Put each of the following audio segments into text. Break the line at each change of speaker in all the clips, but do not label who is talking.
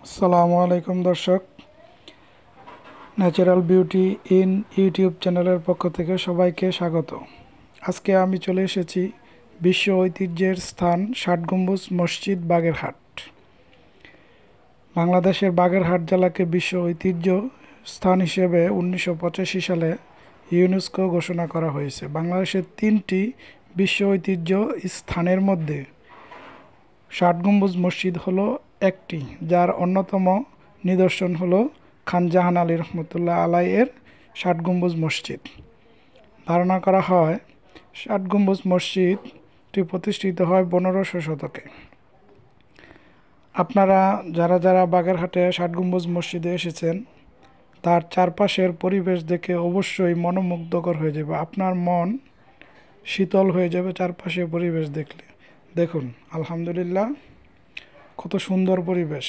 আসসালামু আলাইকুম দর্শক, ন্যাচারাল বিউটি ইন ইউটিউব চ্যানেলের পক্ষ থেকে সবাইকে স্বাগত। আজকে আমি চলে এসেছি বিশ্ব ঐতিহ্যের স্থান ষাট গম্বুজ মসজিদ বাগেরহাট। বাংলাদেশের বাগেরহাট জেলাকে বিশ্ব ঐতিহ্য স্থান হিসেবে 1985 সালে ইউনেস্কো ঘোষণা করা হয়েছে। বাংলাদেশের 3টি বিশ্ব ঐতিহ্য স্থানের মধ্যে ষাট গম্বুজ মসজিদ হলো একটি, যার অন্যতম নিদর্শন হলো খান জাহান আলী রহমতুল্লাহ আলাইয়ের ষাট গম্বুজ মসজিদ। ধারণা করা হয় ষাট গম্বুজ মসজিদটি প্রতিষ্ঠিত হয় 1500 শতকে। আপনারা যারা যারা বাগেরহাটে ষাট গম্বুজ মসজিদে এসেছেন, তার চারপাশের পরিবেশ দেখে অবশ্যই মনোমুগ্ধকর হয়ে যাবে। আপনার মন শীতল হয়ে যাবে চারপাশের পরিবেশ দেখলে। দেখুন, আলহামদুলিল্লাহ, কত সুন্দর পরিবেশ।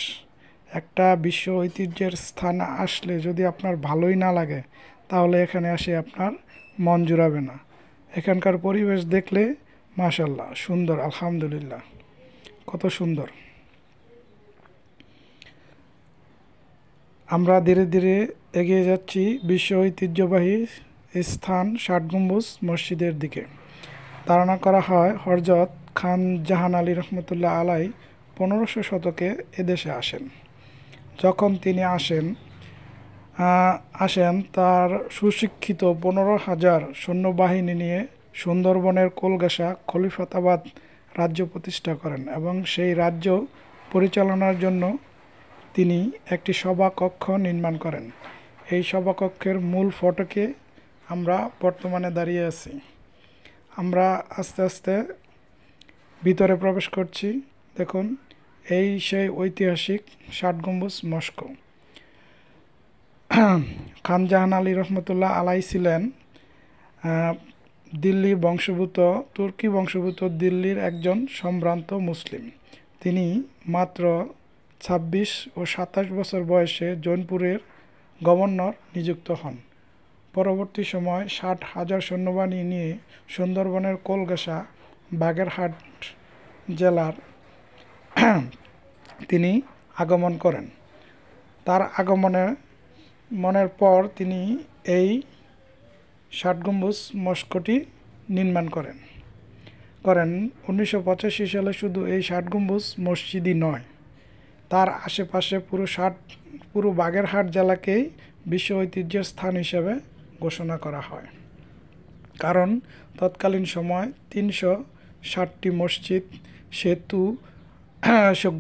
একটা বিশ্ব ঐতিহ্যের স্থানে আসলে যদি আপনার ভালোই না লাগে, তাহলে এখানে আসে আপনার মন জুড়াবে না। এখানকার পরিবেশ দেখলে মাশাআল্লাহ সুন্দর, আলহামদুলিল্লাহ, কত সুন্দর। আমরা ধীরে ধীরে এগিয়ে যাচ্ছি বিশ্ব ঐতিহ্যবাহী স্থান ষাট গম্বুজ মসজিদের দিকে। ধারণা করা হয় হযরত খান জাহান আলী রহমতুল্লাহ আলাই 1500 শতকে এদেশে আসেন। যখন তিনি আসেন তার সুশিক্ষিত 15,000 সৈন্যবাহিনী নিয়ে সুন্দরবনের কোলগাসা খলিফাতাবাদ রাজ্য প্রতিষ্ঠা করেন এবং সেই রাজ্য পরিচালনার জন্য তিনি একটি সভাকক্ষ নির্মাণ করেন। এই সভাকক্ষের মূল ফটকে আমরা বর্তমানে দাঁড়িয়ে আছি। আমরা আস্তে আস্তে ভিতরে প্রবেশ করছি। দেখুন, এই সেই ঐতিহাসিক ষাট গম্বুজ মস্কো। খান জাহান আলী রহমতুল্লাহ আলাই ছিলেন দিল্লি বংশোদ্ভূত, তুর্কি বংশোদ্ভূত দিল্লির একজন সম্ভ্রান্ত মুসলিম। তিনি মাত্র 26 ও 27 বছর বয়সে জৌনপুরের গভর্নর নিযুক্ত হন। পরবর্তী সময় 60,000 সৈন্যবাহিনী নিয়ে সুন্দরবনের কোলগাসা বাগেরহাট জেলার তিনি আগমন করেন। তার আগমনের পর তিনি এই ষাট গম্বুজ মস্কোটি নির্মাণ করেন। 1985 সালে শুধু এই ষাট গম্বুজ মসজিদই নয়, তার আশেপাশে পুরো বাগেরহাট জেলাকেই বিশ্ব ঐতিহ্যের স্থান হিসেবে ঘোষণা করা হয়। কারণ তৎকালীন সময় 360টি মসজিদ, সেতু,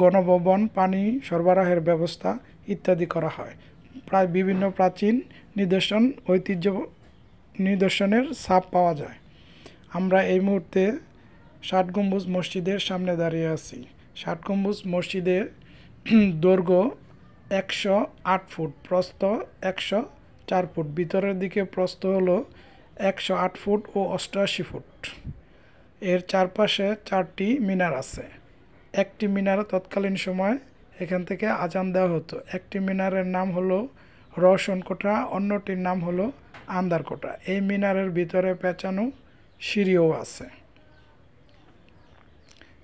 গণভবন, পানি সরবরাহের ব্যবস্থা ইত্যাদি করা হয়। প্রায় বিভিন্ন প্রাচীন নিদর্শনের ছাপ পাওয়া যায়। আমরা এই মুহূর্তে ষাট গম্বুজ মসজিদের সামনে দাঁড়িয়ে আছি। ষাট গম্বুজ মসজিদের দৈর্ঘ্য 108 ফুট, প্রস্থ 104 ফুট, ভিতরের দিকে প্রস্থ হলো 108 ফুট ও 88 ফুট। এর চারপাশে 4টি মিনার আছে। একটি মিনারে তৎকালীন সময় এখান থেকে আজান দেওয়া হতো। একটি মিনারের নাম হলো রওশন কোঠা, অন্যটির নাম হলো আন্দার কোঠা। এই মিনারের ভিতরে পেঁচানো সিঁড়িও আছে।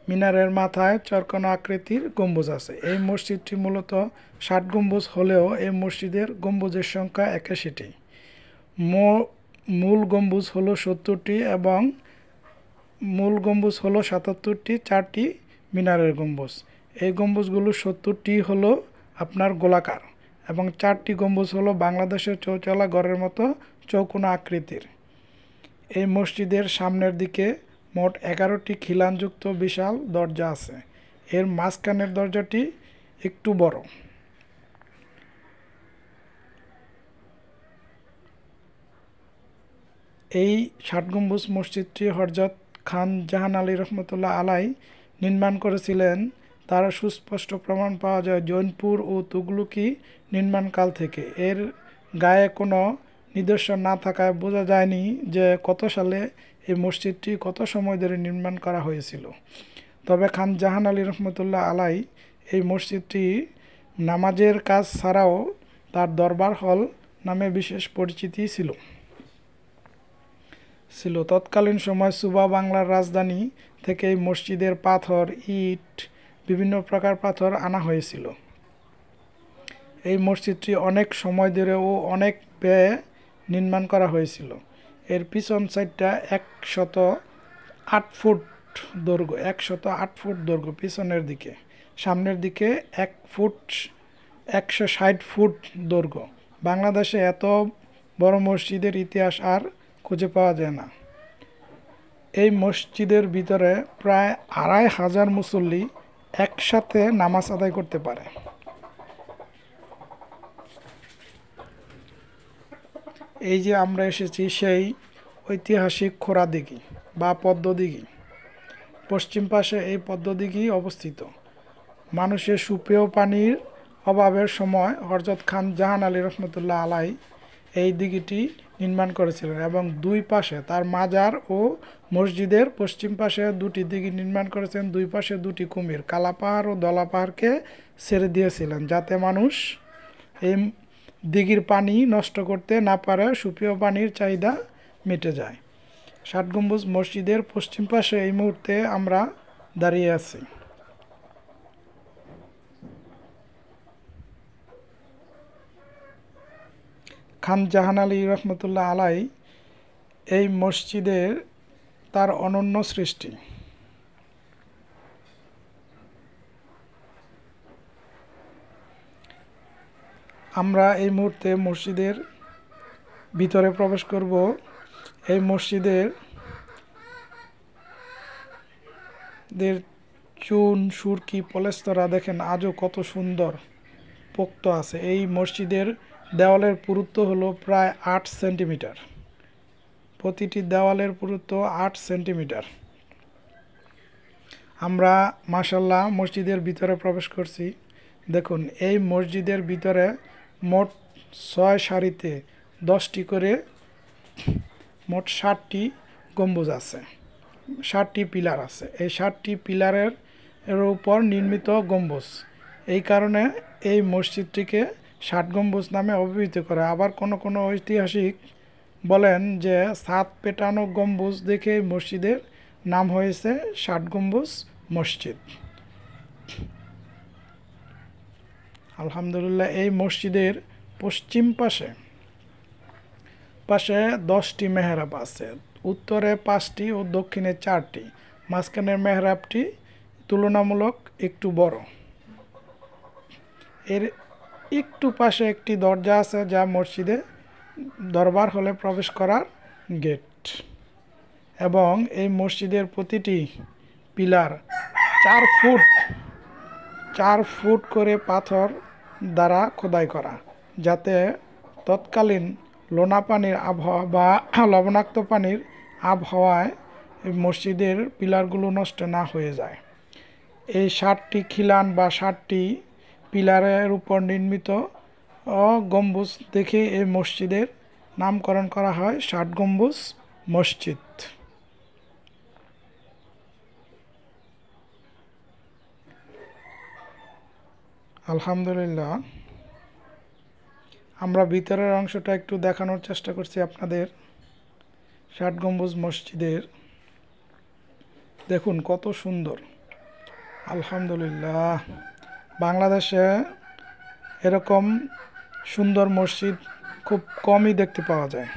মিনারের মাথায় চরকানো আকৃতির গম্বুজ আছে। এই মসজিদটি মূলত ষাট গম্বুজ হলেও এই মসজিদের গম্বুজের সংখ্যা 81টি। মূল গম্বুজ হলো 70টি এবং মূল গম্বুজ হলো 77টি, 4টি মিনারের গম্বুজ। এই গম্বুজগুলো 70টি হলো আপনার গোলাকার এবং 4টি গম্বুজ হলো বাংলাদেশের চৌচালা ঘরের মতো চৌকোনা আকৃতির। এই মসজিদের সামনের দিকে মোট 11টি খিলানযুক্ত বিশাল দরজা আছে। এর মাঝখানের দরজাটি একটু বড়। এই ষাট গম্বুজ মসজিদটি হযরত খান জাহান আলী রহমতুল্লাহ আলাই নির্মাণ করেছিলেন। তার সুস্পষ্ট প্রমাণ পাওয়া যায় জৌনপুর ও তুগলকি নির্মাণকাল থেকে। এর গায়ে কোনো নিদর্শন না থাকায় বোঝা যায়নি যে কত সালে এই মসজিদটি কত সময় ধরে নির্মাণ করা হয়েছিল। তবে খান জাহান আলী রহমতুল্লাহ আলাই এই মসজিদটি নামাজের কাজ ছাড়াও তার দরবার হল নামে বিশেষ পরিচিতি ছিল। তৎকালীন সময় সুবা বাংলার রাজধানী থেকে এই মসজিদের পাথর, ইট, বিভিন্ন প্রকার পাথর আনা হয়েছিল। এই মসজিদটি অনেক সময় ধরে ও অনেক ব্যয়ে নির্মাণ করা হয়েছিল। এর পিছন সাইডটা 108 ফুট দৈর্ঘ্য, 108 ফুট দৈর্ঘ্য পিছনের দিকে, সামনের দিকে 1 ফুট 160 ফুট দৈর্ঘ্য। বাংলাদেশে এত বড় মসজিদের ইতিহাস আর খুঁজে পাওয়া যায় না। এই মসজিদের ভিতরে প্রায় 2500 মুসল্লি একসাথে নামাজ আদায় করতে পারে। এই যে আমরা এসেছি সেই ঐতিহাসিক খোরা দিঘি বা পদ্মদিঘি। পশ্চিম পাশে এই পদ্মদিঘি অবস্থিত। মানুষের সুপেয় পানির অভাবের সময় হযরত খান জাহান আলী রহমতুল্লাহ আলাই এই দিঘিটি নির্মাণ করেছিলেন এবং দুই পাশে তার মাজার ও মসজিদের পশ্চিম পাশে দুটি দিঘি নির্মাণ করেছেন। দুই পাশে দুটি কুমির কালাপাহাড় ও দলাপাহাড়কে ছেড়ে দিয়েছিলেন যাতে মানুষ এই দিঘির পানি নষ্ট করতে না পারে, সুপেয় পানির চাহিদা মিটে যায়। ৬০ গম্বুজ মসজিদের পশ্চিম পাশে এই মুহূর্তে আমরা দাঁড়িয়ে আছি। খান জাহান আলী রহমতুল্লাহ আলাই এই মসজিদের তার অনন্য সৃষ্টি। আমরা এই মুহূর্তে মসজিদের ভিতরে প্রবেশ করব। এই মসজিদের চুন সুরকি পলেস্তরা দেখেন আজও কত সুন্দর পোক্ত আছে। এই মসজিদের দেওয়ালের পুরুত্ব হলো প্রায় 8 সেন্টিমিটার। প্রতিটি দেওয়ালের পুরুত্ব 8 সেন্টিমিটার। আমরা মাশাআল্লাহ মসজিদের ভিতরে প্রবেশ করছি। দেখুন এই মসজিদের ভিতরে মোট 6 সারিতে 10টি করে মোট 60টি গম্বুজ আছে, 60টি পিলার আছে। এই 60টি পিলারের উপর নির্মিত গম্বুজ। এই কারণে এই মসজিদটিকে 60 গম্বুজ নামে অভিহিত করে। আবার কোনো ঐতিহাসিক বলেন যে ছাদ পেটানো গম্বুজ দেখে মসজিদের নাম হয়েছে 60 গম্বুজ মসজিদ। আলহামদুলিল্লাহ এই মসজিদের পশ্চিম পাশে 10টি মেহরাব আছে, উত্তরে 5টি ও দক্ষিণে 4টি। মাঝখানের মেহরাবটি তুলনামূলক একটু বড়। এর একটু পাশে একটি দরজা আছে যা মসজিদে দরবার হলে প্রবেশ করার গেট। এবং এই মসজিদের প্রতিটি পিলার 4 ফুট করে পাথর দ্বারা খোদাই করা, যাতে তৎকালীন লোনা পানির আবহাওয়া বা লবণাক্ত পানির আবহাওয়ায় মসজিদের পিলারগুলো নষ্ট না হয়ে যায়। এই 60টি খিলান বা 60টি পিলারের উপর নির্মিত গম্বুজ দেখে এই মসজিদের নামকরণ করা হয় 60 গম্বুজ মসজিদ। আলহামদুলিল্লাহ আমরা ভিতরের অংশটা একটু দেখানোর চেষ্টা করছি আপনাদের। 60 গম্বুজ মসজিদের দেখুন কত সুন্দর। আলহামদুলিল্লাহ বাংলাদেশে এরকম সুন্দর মসজিদ খুব কমই দেখতে পাওয়া যায়।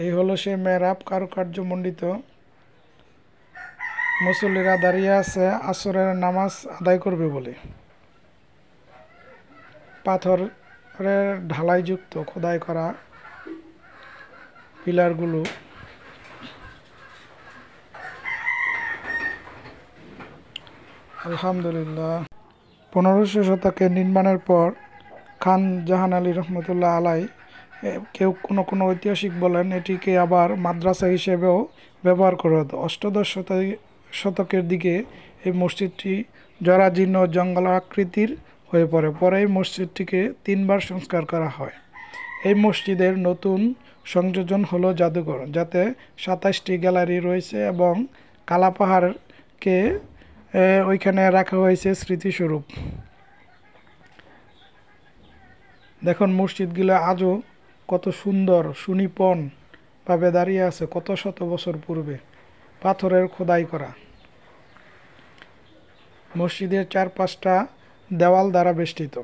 এই হলো সেই মেহরাব কারুকার্যমণ্ডিত। মুসল্লিরা দাঁড়িয়ে আছে আসরের নামাজ আদায় করবে বলে। পাথরের ঢালাইযুক্ত খোদাই করা পিলারগুলো আলহামদুলিল্লাহ 1500 শতকে নির্মাণের পর খান জাহান আলী রহমতুল্লাহ আলাই কেউ কোনো ঐতিহাসিক বলেন এটিকে আবার মাদ্রাসা হিসেবেও ব্যবহার করা হতো। অষ্টাদশ শতকের দিকে এই মসজিদটি জরাজীর্ণ জঙ্গলাকৃতির হয়ে পড়ে। পরে এই মসজিদটিকে 3 বার সংস্কার করা হয়। এই মসজিদের নতুন সংযোজন হলো জাদুঘর, যাতে 27টি গ্যালারি রয়েছে এবং কালাপাহাড়কে ওইখানে রাখা হয়েছে স্মৃতিস্বরূপ। দেখুন মসজিদগুলো আজও কত সুন্দর সুনিপুণভাবে দাঁড়িয়ে আছে, কত শত বছর পূর্বে পাথরের খোদাই করা। মসজিদের চারপাশটা দেওয়াল দ্বারা বেষ্টিত।